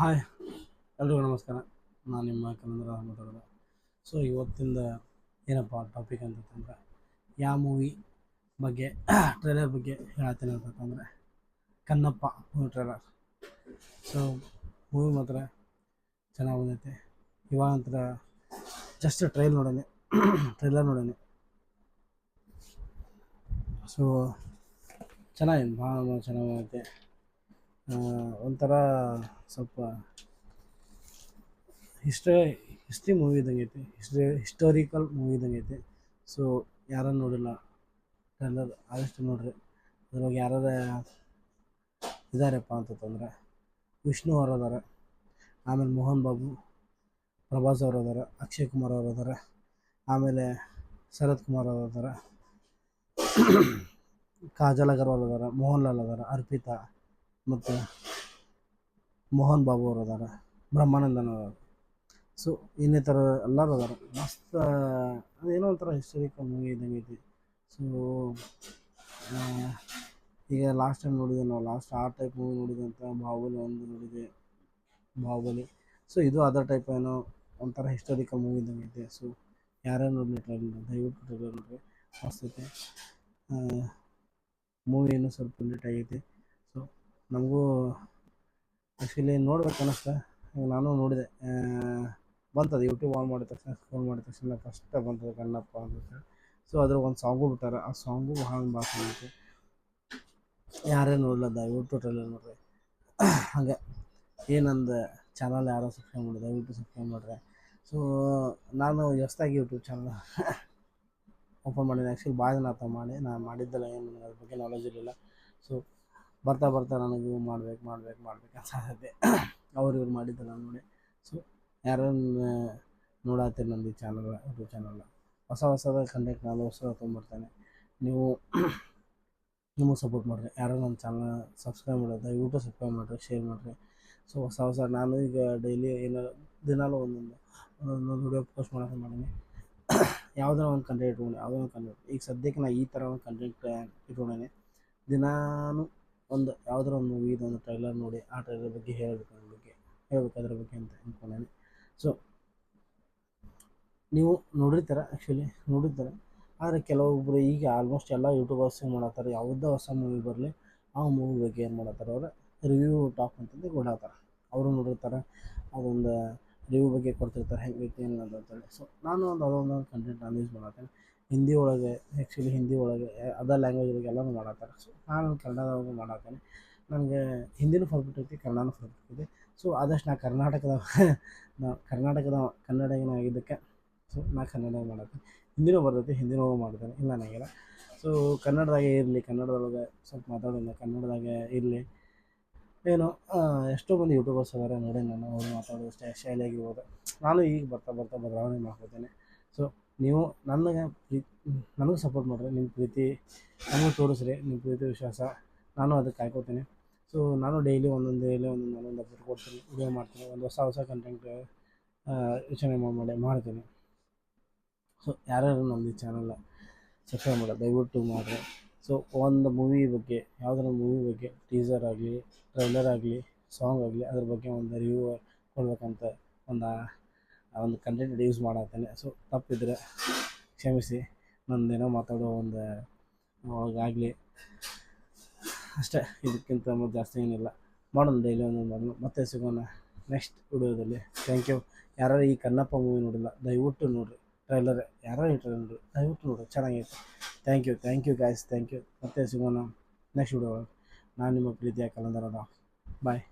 Hi, ಎಲ್ರಿಗೂ ನಮಸ್ಕಾರ. ನಾನು ನಿಮ್ಮ ಕನ್ನಡ ಮಾತಾಡೋದು. ಸೊ ಇವತ್ತಿಂದ ಏನಪ್ಪ ಟಾಪಿಕ್ ಅಂತಂದ್ರೆ ಯಾವ ಮೂವಿ ಬಗ್ಗೆ ಟ್ರೈಲರ್ ಬಗ್ಗೆ ಹೇಳ್ತೀನಿ ಅಂತಂದರೆ Kannappa movie trailer. So movie ಮಾತ್ರ ಚೆನ್ನಾಗಿ ಬಂದೈತೆ. ಇವಾಗ ಒಂಥರ ಜಸ್ಟ್ ಟ್ರೈಲರ್ ನೋಡೋಣ. ಸೊ ಚೆನ್ನಾಗಿದೆ, ಭಾಳ ಚೆನ್ನಾಗಿ ಬಂದೈತೆ. ಒಂಥರ ಸ್ವಲ್ಪ ಹಿಸ್ಟ್ರಿ ಮೂವಿ ಇದ್ದಂಗೆ ಐತಿ, ಹಿಸ್ಟೋರಿಕಲ್ ಮೂವಿ ಇದ್ದಂಗೆ ಐತಿ. ಸೊ ಯಾರು ನೋಡಿಲ್ಲ ಟ್ರೈಲರ್ ಆದಷ್ಟು ನೋಡ್ರಿ. ಅದ್ರಾಗ ಯಾರು ಇದ್ದಾರಪ್ಪ ಅಂತಂದ್ರೆ ವಿಷ್ಣು ಅವರು ಅದಾರ, ಆಮೇಲೆ ಮೋಹನ್ ಬಾಬು, ಪ್ರಭಾಸ್ ಅವರು ಅದಾರ, ಅಕ್ಷಯ್ ಕುಮಾರ್ ಅವರು ಅದಾರ, ಆಮೇಲೆ ಶರತ್ ಕುಮಾರ್ ಅವರು ಅದಾರ, ಕಾಜಲ್ ಅಗರ್ವಾಲ್ ಅದಾರ, ಮೋಹನ್ ಲಾಲ್ ಅದಾರ, ಅರ್ಪಿತಾ ಮತ್ತು ಮೋಹನ್ ಬಾಬು ಅವರು ಅದಾರ, ಬ್ರಹ್ಮಾನಂದನ್ ಅವರು. ಸೊ ಇನ್ನಿತರ ಎಲ್ಲರೂ ಅದಾರ. ಮಸ್ತ್ ಅದೇನೋ ಒಂಥರ ಹಿಸ್ಟೋರಿಕಲ್ ಮೂವಿ ಇದ್ದಂಗೆ ಐತಿ. ಸೊ ಈಗ ಲಾಸ್ಟ್ ಟೈಮ್ ನೋಡಿದೆ, ನಾವು ಲಾಸ್ಟ್ ಆ ಟೈಪ್ ಮೂವಿ ನೋಡಿದಂಥ ಬಾಹುಬಲಿ 1 ನೋಡಿದೆ, ಬಾಹುಬಲಿ. ಸೊ ಇದು ಅದರ್ ಟೈಪ್ ಏನೋ ಒಂಥರ ಹಿಸ್ಟೋರಿಕಲ್ ಮೂವಿ ಇದ್ದಂಗೆ ಐತೆ. ಸೊ ಯಾರ್ಯಾರು ನೋಡಲಿ ದಯವಿಟ್ಟು ಟ್ರೈಲರ್ ನೋಡ್ರಿ, ಮಸ್ತ್ ಐತೆ. ಮೂವಿ ಇನ್ನೂ ಸ್ವಲ್ಪ ಲೇಟ್ ಆಗೈತಿ. ಸೊ ನಮಗೂ ಆ್ಯಕ್ಚುಲಿ ನೋಡ್ಬೇಕು ಅನ್ನಿಸ್ತಾ, ನಾನು ನೋಡಿದೆ. ಬಂತದು ಯೂಟ್ಯೂಬ್ ಆನ್ ಮಾಡಿದ ತಕ್ಷಣ, ಸ್ಕ್ರೋಲ್ ಮಾಡಿದ ತಕ್ಷಣ ಫಸ್ಟ್ ಬಂತದು ಕಣ್ಣಪ್ಪ ಅಂತ. ಸೊ ಅದ್ರ ಒಂದು ಸಾಂಗು ಬಿಟ್ಟಾರೆ, ಆ ಸಾಂಗು ಭಾಳ ಚೆನ್ನಾಗೈತೆ. ಯಾರೇ ನೋಡಲ್ಲ ದಯವಿಟ್ಟು ಟ್ರೈಲರ್ ನೋಡ್ರಿ. ಹಾಗೆ ಏನಂದು ಚಾನಲ್ ಯಾರೋ ಸಬ್ಸ್ಕ್ರೈಬ್ ಮಾಡಿ, ದಯವಿಟ್ಟು ಸಬ್ಸ್ಕ್ರೈಬ್ ಮಾಡಿರಿ. ಸೊ ನಾನು ಹೊಸ್ದಾಗಿ ಯೂಟ್ಯೂಬ್ ಚಾನಲ್ ಓಪನ್ ಮಾಡಿದ್ದೀನಿ. ಆ್ಯಕ್ಚುಲಿ ಭಾಳ ದಿನ ಆತ ಮಾಡಿ, ನಾನು ಮಾಡಿದ್ದೆಲ್ಲ ಏನು ನನಗೆ ಅದ್ರ ಬಗ್ಗೆ ನಾಲೆಜ್ ಇರಲಿಲ್ಲ. ಸೊ ಬರ್ತಾ ನನಗೆ ಮಾಡ್ಬೇಕು ಅನ್ಸಾಕತ್ತೆ. ಇವ್ರು ಮಾಡಿದ್ದೆಲ್ಲ ನೋಡಿ. ಸೊ ಯಾರು ನೋಡತ್ತೀರಿ ನಂದು ಯೂಟ್ಯೂಬ್ ಚಾನಲ್, ಹೊಸದ ಕಂಟೆಂಟ್ ನಾನು ತೊಗೊಂಬರ್ತೇನೆ. ನೀವು ನಿಮಗೆ ಸಪೋರ್ಟ್ ಮಾಡಿರಿ. ಯಾರು ನನ್ನ ಚಾನಲ್ ಸಬ್ಸ್ಕ್ರೈಬ್ ಮಾಡೋದು ದಯವಿಟ್ಟು ಸಬ್ಸ್ಕ್ರೈಬ್ ಮಾಡಿರಿ, ಶೇರ್ ಮಾಡಿರಿ. ಸೊ ಹೊಸ ನಾನು ಈಗ ಡೈಲಿ ದಿನಾಲೂ ಒಂದೊಂದು ವಿಡಿಯೋ ಪೋಸ್ಟ್ ಮಾಡೀನಿ. ಯಾವುದೋ ಒಂದು ಕಂಟೆಂಟ್ ಇಟ್ಕೊಂಡು, ಈಗ ಸದ್ಯಕ್ಕೆ ನಾನು ಈ ಥರ ಒಂದು ಕಂಟೆಂಟ್ ಇಟ್ಕೊಂಡೇನೆ. ದಿನಾನು ಯಾವುದಾರ ಒಂದು ಮೂವಿದು ಒಂದು ಟ್ರೈಲರ್ ನೋಡಿ, ಆ ಟ್ರೈಲರ್ ಬಗ್ಗೆ ಹೇಳ್ಬೇಕು ಅದ್ರ ಬಗ್ಗೆ ಅಂತ ಅಂದ್ಕೊಂಡೇನೆ. ಸೊ ನೀವು ನೋಡಿರ್ತಾರೆ. ಆದರೆ ಕೆಲವೊಬ್ಬರು ಈಗ ಆಲ್ಮೋಸ್ಟ್ ಎಲ್ಲ ಯೂಟ್ಯೂಬರ್ಸ್ ಏನು ಮಾಡತ್ತಾರೆ, ಯಾವುದೇ ಹೊಸ ಮೂವಿ ಬರಲಿ ಆ ಮೂವಿ ಬಗ್ಗೆ ಏನು ಮಾಡತ್ತಾರೆ, ಅವ್ರು ರಿವ್ಯೂ ಟಾಕ್ ಅಂತಂದು ಕೊಡತ್ತಾರೆ. ಅವರು ನೋಡಿರ್ತಾರೆ, ಅದೊಂದು ರಿವ್ಯೂ ಬಗ್ಗೆ ಕೊಡ್ತಿರ್ತಾರೆ, ಹೆಂಗೈತಿ ಏನು ಅಂತಂತೇಳಿ. ಸೊ ನಾನು ಅದೊಂದು ಕಂಟೆಂಟ್ ನಾನು ಯೂಸ್ ಮಾಡತ್ತೇನೆ. ಹಿಂದಿ ಒಳಗೆ ಅದರ್ ಲ್ಯಾಂಗ್ವೇಜ್ ಒಳಗೆ ಎಲ್ಲನೂ ಮಾಡತ್ತಾರೆ. ಸೊ ನಾನು ಕನ್ನಡದೊಳಗೆ ಮಾಡತ್ತೇನೆ. ನನಗೆ ಹಿಂದಿನೂ ಪರ್ಫೆಕ್ಟ್ ಐತಿ, ಕನ್ನಡನೂ ಪರ್ಫೆಕ್ಟ್ ಐತಿ. ಸೊ ಆದಷ್ಟು ನಾನು ಕನ್ನಡಿಗನ ಆಗಿದ್ದಕ್ಕೆ ಸೊ ನಾನು ಕನ್ನಡ ಮಾಡತ್ತೇನೆ. ಹಿಂದಿನೂ ಬರ್ತೈತಿ, ಹಿಂದಿನೂ ಮಾಡ್ತೇನೆ, ಇಲ್ಲ ಅನ್ನಂಗಿಲ್ಲ. ಸೊ ಕನ್ನಡದಾಗೆ ಇರಲಿ, ಕನ್ನಡದೊಳಗೆ ಸ್ವಲ್ಪ ಮಾತಾಡೋಣ, ಕನ್ನಡದಾಗೆ ಇರಲಿ. ಏನೋ ಎಷ್ಟೋ ಮಂದಿ ಯೂಟ್ಯೂಬರ್ಸ್ ಅದಾರೆ ನೋಡಿ, ನಾನು ಅವ್ರು ಮಾತಾಡೋದು ಶೈಲಿ ಆಗಿರ್ಬೋದು. ನಾನು ಈಗ ಬರ್ತಾ ಬದಲಾವಣೆ ಮಾಡ್ಕೊತೇನೆ. ಸೊ ನೀವು ನನಗೆ ಸಪೋರ್ಟ್ ಮಾಡಿರಿ, ನಿಮ್ಮ ಪ್ರೀತಿ ನನಗೂ ತೋರಿಸ್ರಿ, ನಿಮ್ಮ ಪ್ರೀತಿ ವಿಶ್ವಾಸ ನಾನು ಅದಕ್ಕೆ ಕಾಯ್ಕೋತೀನಿ. ಸೊ ನಾನು ಡೈಲಿ ಒಂದೊಂದು ಅಪ್ಡೇಟ್ ಕೊಡ್ತೀನಿ, ವಿಡಿಯೋ ಮಾಡ್ತೀನಿ, ಒಂದು ಹೊಸ ಕಂಟೆಂಟ್ ಯೋಚನೆ ಮಾಡ್ತೀನಿ. ಸೊ ಯಾರ್ಯಾರು ನಮ್ಮ ಚಾನಲ್ ಸಬ್ಸ್ಕ್ರೈಬ್ ಮಾಡೋದು ದಯವಿಟ್ಟು ಮಾಡಿರಿ. ಸೊ ಒಂದು ಮೂವಿ ಬಗ್ಗೆ, ಯಾವುದಾರ ಮೂವಿ ಬಗ್ಗೆ ಟೀಸರ್ ಆಗಲಿ, ಟ್ರೈಲರ್ ಆಗಲಿ, ಸಾಂಗ್ ಆಗಲಿ, ಅದ್ರ ಬಗ್ಗೆ ಒಂದು ರಿವ್ಯೂ ಕೊಡ್ಬೇಕಂತ ಒಂದು ಕಂಟೆಂಟ್ ಯೂಸ್ ಮಾಡತ್ತೇನೆ. ಸೊ ತಪ್ಪಿದ್ರೆ ಕ್ಷಮಿಸಿ, ನಂದೇನೋ ಮಾತಾಡೋ ಒಂದು ಆಗಲಿ ಅಷ್ಟೇ. ಇದಕ್ಕಿಂತ ಜಾಸ್ತಿ ಏನಿಲ್ಲ. ಮಾಡೋಣ ಡೈಲಿ ಒಂದೊಂದು ಮಾಡೋಣ. ಮತ್ತೆ ಸಿಗೋಣ ನೆಕ್ಸ್ಟ್ ವಿಡಿಯೋದಲ್ಲಿ. Thank you. ಯಾರು ಈ ಕನ್ನಪ್ಪ ಮೂವಿ ನೋಡಿಲ್ಲ ದಯವಿಟ್ಟು ನೋಡಿರಿ. ಟ್ರೈಲರ್ ನೋಡಿರಿ, ದಯವಿಟ್ಟು ನೋಡಿರಿ, ಚೆನ್ನಾಗೈತೆ. Thank you guys, thank you. ಮತ್ತೆ ಸಿಗೋಣ ನೆಕ್ಸ್ಟ್ ವಿಡಿಯೋ. ನಾನು ನಿಮ್ಮ ಪ್ರೀತಿಯ ಕಲಂದರ. ಬಾಯ್.